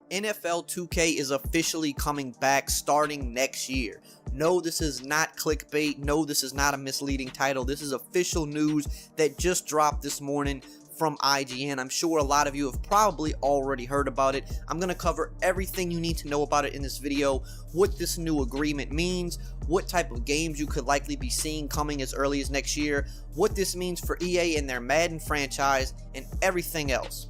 NFL 2K is officially coming back starting next year. No, this is not clickbait. No, this is not a misleading title. This is official news that just dropped this morning from IGN. I'm sure a lot of you have probably already heard about it. I'm going to cover everything you need to know about it in this video, what this new agreement means, what type of games you could likely be seeing coming as early as next year, what this means for EA and their Madden franchise, and everything else.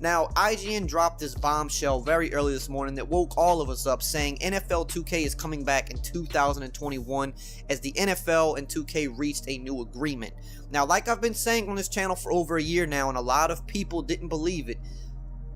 Now, IGN dropped this bombshell very early this morning that woke all of us up, saying NFL 2K is coming back in 2021 as the NFL and 2K reached a new agreement. Now, like I've been saying on this channel for over a year now, and a lot of people didn't believe it,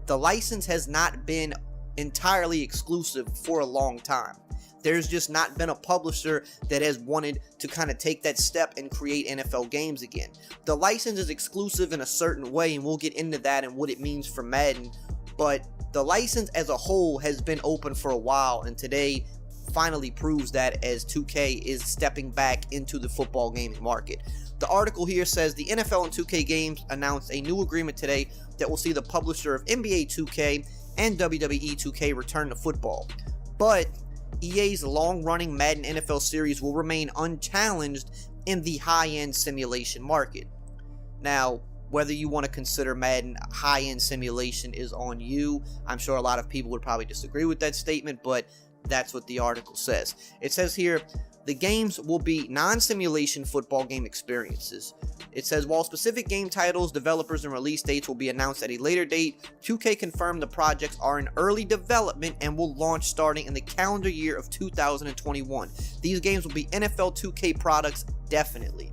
the license has not been entirely exclusive for a long time. There's just not been a publisher that has wanted to kind of take that step and create NFL games again. The license is exclusive in a certain way, and we'll get into that and what it means for Madden, but the license as a whole has been open for a while, and today finally proves that as 2K is stepping back into the football gaming market. The article here says the NFL and 2K games announced a new agreement today that will see the publisher of NBA 2K and WWE 2K return to football. But EA's long-running Madden NFL series will remain unchallenged in the high-end simulation market. Now, whether you want to consider Madden high-end simulation is on you. I'm sure a lot of people would probably disagree with that statement, but that's what the article says. It says here, the games will be non-simulation football game experiences. It says, while specific game titles, developers, and release dates will be announced at a later date, 2K confirmed the projects are in early development and will launch starting in the calendar year of 2021. These games will be NFL 2K products, definitely.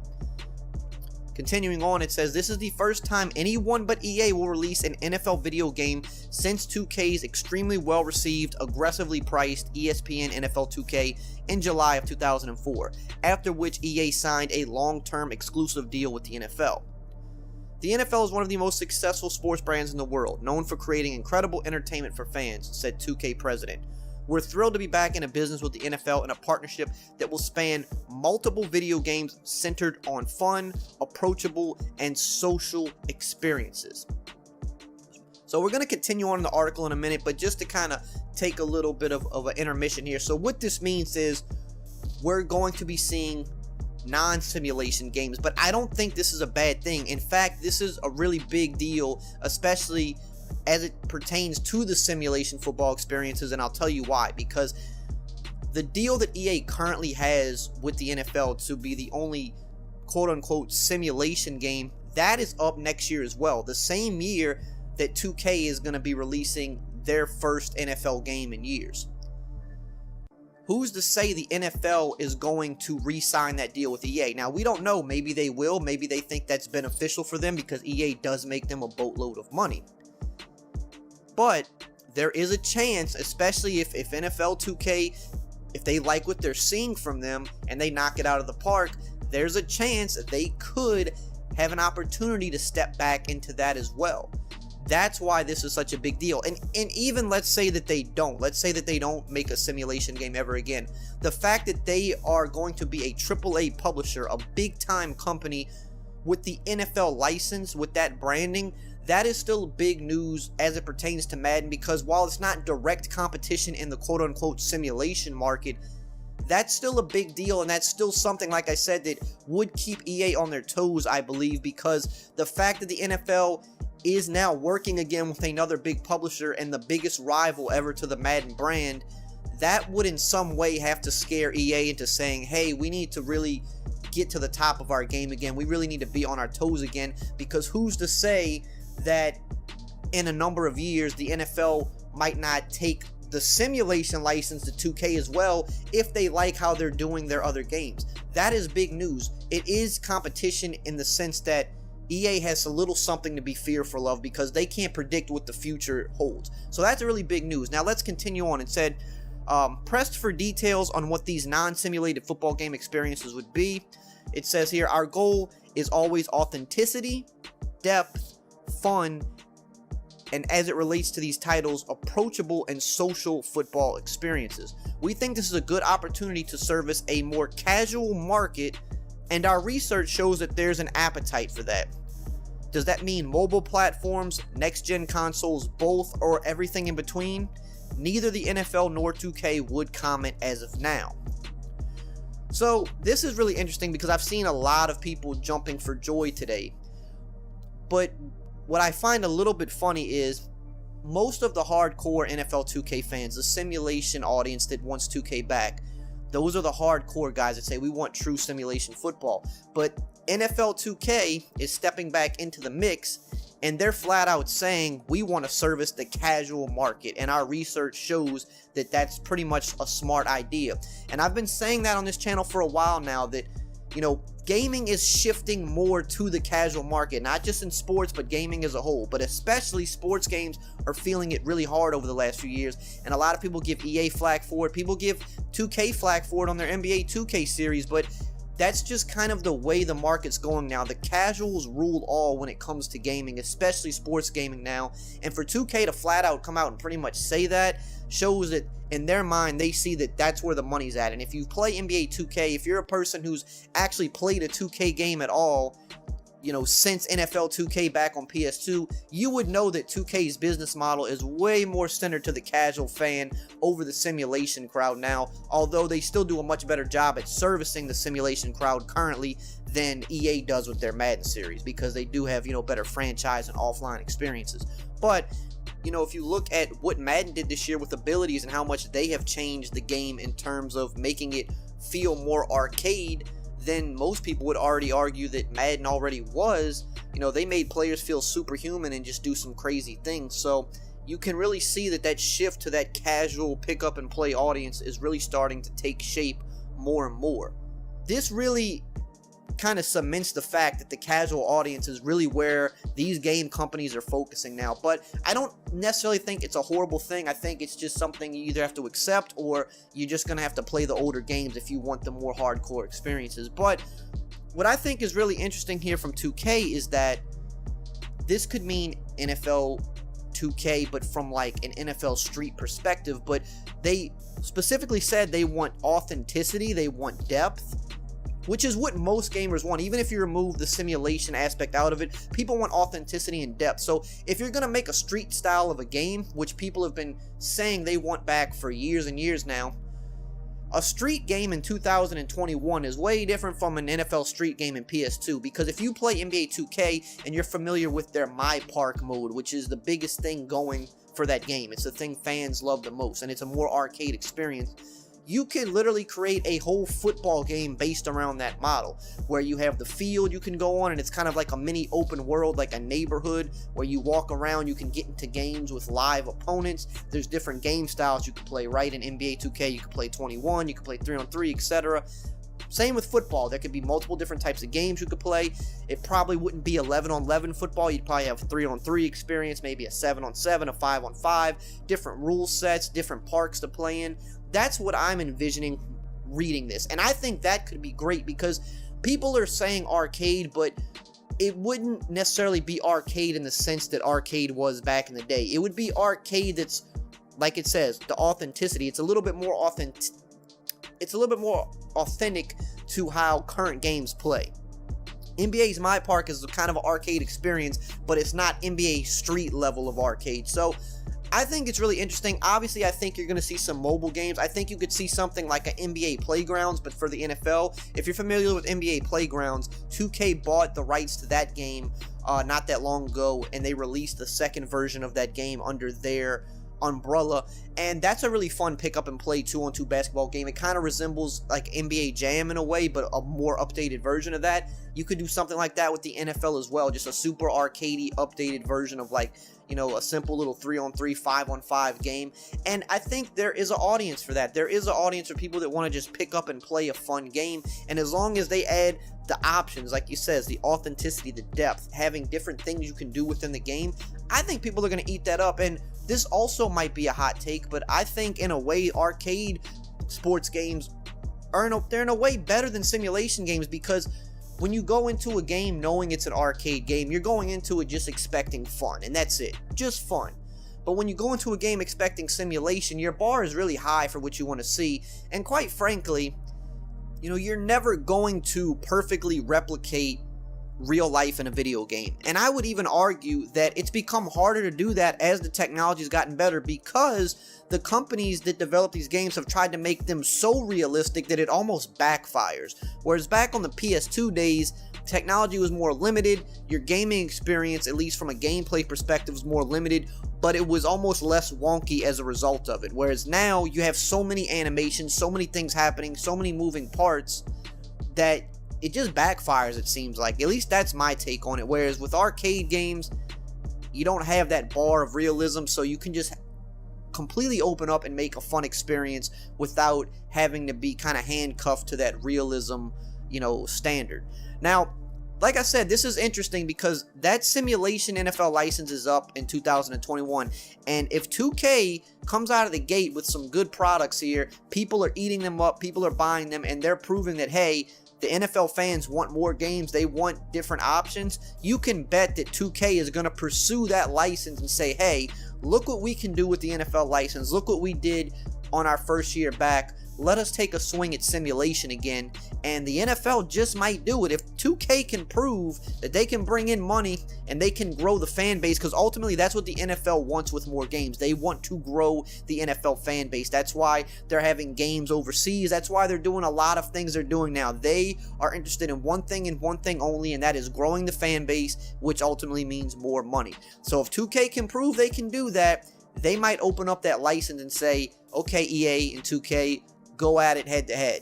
Continuing on, it says, this is the first time anyone but EA will release an NFL video game since 2K's extremely well-received, aggressively priced ESPN NFL 2K in July of 2004, after which EA signed a long-term exclusive deal with the NFL. The NFL is one of the most successful sports brands in the world, known for creating incredible entertainment for fans, said 2K president. We're thrilled to be back in a business with the NFL in a partnership that will span multiple video games centered on fun, approachable, and social experiences. So we're going to continue on in the article in a minute, but just to kind of take a little bit of an intermission here. So what this means is we're going to be seeing non-simulation games, but I don't think this is a bad thing. In fact, this is a really big deal, especially as it pertains to the simulation football experiences, and I'll tell you why. Because the deal that EA currently has with the NFL to be the only quote-unquote simulation game, that is up next year as well. The same year that 2K is going to be releasing their first NFL game in years. Who's to say the NFL is going to re-sign that deal with EA? Now, we don't know. Maybe they will. Maybe they think that's beneficial for them because EA does make them a boatload of money. But there is a chance, especially if NFL 2K, if they like what they're seeing from them and they knock it out of the park, there's a chance that they could have an opportunity to step back into that as well. That's why this is such a big deal. And even let's say that they don't. Let's say that they don't make a simulation game ever again. The fact that they are going to be a AAA publisher, a big-time company with the NFL license, with that branding, that is still big news as it pertains to Madden, because while it's not direct competition in the quote-unquote simulation market, that's still a big deal, and that's still something, like I said, that would keep EA on their toes, I believe, because the fact that the NFL is now working again with another big publisher and the biggest rival ever to the Madden brand, that would in some way have to scare EA into saying, hey, we need to really get to the top of our game again. We really need to be on our toes again, because who's to say that in a number of years the NFL might not take the simulation license to 2K as well if they like how they're doing their other games. That is big news. It is competition in the sense that EA has a little something to be fearful of because they can't predict what the future holds. So that's really big news. Now let's continue on. It said, pressed for details on what these non-simulated football game experiences would be. It says here, our goal is always authenticity, depth, fun, and as it relates to these titles, approachable and social football experiences. We think this is a good opportunity to service a more casual market, and our research shows that there's an appetite for that. Does that mean mobile platforms, next-gen consoles, both, or everything in between? neither the NFL nor 2K would comment as of now. So this is really interesting because I've seen a lot of people jumping for joy today. But what I find a little bit funny is most of the hardcore NFL 2K fans, the simulation audience that wants 2K back, those are the hardcore guys that say we want true simulation football. But NFL 2K is stepping back into the mix, and they're flat out saying we want to service the casual market, and our research shows that that's pretty much a smart idea. And I've been saying that on this channel for a while now, that, you know, gaming is shifting more to the casual market, not just in sports, but gaming as a whole. But especially sports games are feeling it really hard over the last few years, and a lot of people give EA flack for it. People give 2K flack for it on their NBA 2K series, but that's just kind of the way the market's going now. The casuals rule all when it comes to gaming, especially sports gaming now. And for 2K to flat out come out and pretty much say that shows that in their mind they see that that's where the money's at. And if you play NBA 2K, if you're a person who's actually played a 2K game at all, you know, since NFL 2K back on PS2, you would know that 2K's business model is way more centered to the casual fan over the simulation crowd now, although they still do a much better job at servicing the simulation crowd currently than EA does with their Madden series, because they do have, you know, better franchise and offline experiences. But, you know, if you look at what Madden did this year with abilities and how much they have changed the game in terms of making it feel more arcade, then most people would already argue that Madden already was. You know, they made players feel superhuman and just do some crazy things. So you can really see that that shift to that casual pick up and play audience is really starting to take shape more and more. This really kind of cements the fact that the casual audience is really where these game companies are focusing now. But I don't necessarily think it's a horrible thing. I think it's just something you either have to accept, or you're just going to have to play the older games if you want the more hardcore experiences. But what I think is really interesting here from 2K is that this could mean NFL 2K, but from like an NFL Street perspective. But they specifically said they want authenticity, they want depth, which is what most gamers want. Even if you remove the simulation aspect out of it, people want authenticity and depth. So if you're going to make a street style of a game, which people have been saying they want back for years and years now, a street game in 2021 is way different from an NFL street game in PS2, because if you play NBA 2K and you're familiar with their My Park mode, which is the biggest thing going for that game, it's the thing fans love the most, and it's a more arcade experience. You can literally create a whole football game based around that model, where you have the field you can go on, and it's kind of like a mini open world, like a neighborhood where you walk around. You can get into games with live opponents. There's different game styles you can play, right? In NBA 2K, you can play 21, you can play 3-on-3, etc. Same with football. There could be multiple different types of games you could play. It probably wouldn't be 11-on-11 football. You'd probably have 3-on-3 experience, maybe a 7-on-7, a 5-on-5, different rule sets, different parks to play in. That's what I'm envisioning reading this. And I think that could be great, because people are saying arcade, but it wouldn't necessarily be arcade in the sense that arcade was back in the day. It would be arcade that's, like it says, the authenticity. It's a little bit more authentic to how current games play. NBA's My Park is kind of an arcade experience, but it's not NBA Street level of arcade. So I think it's really interesting. Obviously, I think you're going to see some mobile games. I think you could see something like an NBA Playgrounds, but for the NFL. If you're familiar with NBA Playgrounds, 2K bought the rights to that game not that long ago, and they released the second version of that game under their umbrella, and that's a really fun pick up and play 2-on-2 basketball game. It kind of resembles like NBA Jam in a way, but a more updated version of that. You could do something like that with the NFL as well, just a super arcadey updated version of, like, you know, a simple little 3-on-3, 5-on-5 game. And I think there is an audience for that. There is an audience for people that want to just pick up and play a fun game. And as long as they add the options, like you says, the authenticity, the depth, having different things you can do within the game, I think people are going to eat that up. And this also might be a hot take, but I think in a way arcade sports games are they're in a way better than simulation games, because when you go into a game knowing it's an arcade game, you're going into it just expecting fun, and that's it, just fun. But when you go into a game expecting simulation, your bar is really high for what you want to see, and quite frankly, you know, you're never going to perfectly replicate real life in a video game. And I would even argue that it's become harder to do that as the technology has gotten better, because the companies that develop these games have tried to make them so realistic that it almost backfires. Whereas back on the PS2 days, technology was more limited, your gaming experience, at least from a gameplay perspective, was more limited, but it was almost less wonky as a result of it. Whereas now you have so many animations, so many things happening, so many moving parts that it just backfires, it seems like. At least that's my take on it. Whereas with arcade games, you don't have that bar of realism, so you can just completely open up and make a fun experience without having to be kind of handcuffed to that realism, standard. Now, like I said, this is interesting because that simulation NFL license is up in 2021, and if 2K comes out of the gate with some good products here, people are eating them up, people are buying them, and they're proving that, hey, the NFL fans want more games, they want different options, you can bet that 2K is going to pursue that license and say, hey, look what we can do with the NFL license, look what we did on our first year back, let us take a swing at simulation again. And the NFL just might do it if 2K can prove that they can bring in money and they can grow the fan base, because ultimately that's what the NFL wants with more games. They want to grow the NFL fan base. That's why they're having games overseas. That's why they're doing a lot of things they're doing now. They are interested in one thing and one thing only, and that is growing the fan base, which ultimately means more money. So if 2K can prove they can do that, they might open up that license and say, okay, EA and 2K, go at it head to head.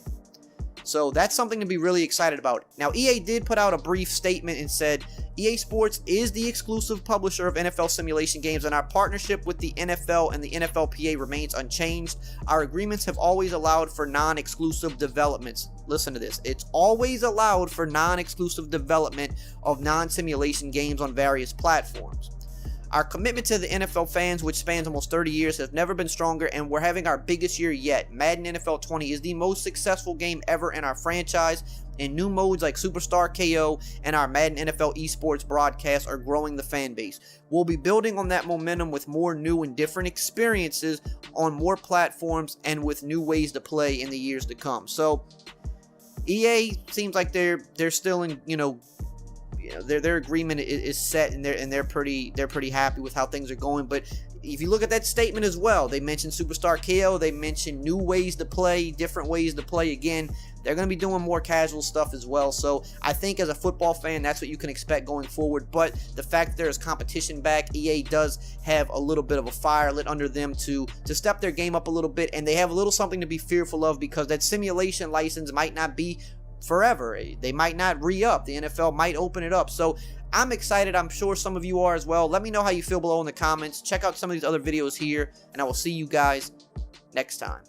So that's something to be really excited about. Now, EA did put out a brief statement and said, EA Sports is the exclusive publisher of NFL simulation games, and our partnership with the NFL and the NFLPA remains unchanged. Our agreements have always allowed for non-exclusive developments. Listen to this. It's always allowed for non-exclusive development of non-simulation games on various platforms. Our commitment to the NFL fans, which spans almost 30 years, has never been stronger, and we're having our biggest year yet. Madden NFL 20 is the most successful game ever in our franchise, and new modes like Superstar KO and our Madden NFL esports broadcast are growing the fan base. We'll be building on that momentum with more new and different experiences on more platforms and with new ways to play in the years to come. So EA seems like they're still in, their agreement is set, and they're pretty happy with how things are going. But if you look at that statement as well, they mentioned Superstar KO, they mentioned new ways to play, different ways to play. Again, they're going to be doing more casual stuff as well. So I think as a football fan, that's what you can expect going forward. But the fact that there's competition back, EA does have a little bit of a fire lit under them to step their game up a little bit, and they have a little something to be fearful of, because that simulation license might not be forever. They might not re-up. The NFL might open it up. So I'm excited. I'm sure some of you are as well. Let me know how you feel below in the comments. Check out some of these other videos here, and I will see you guys next time.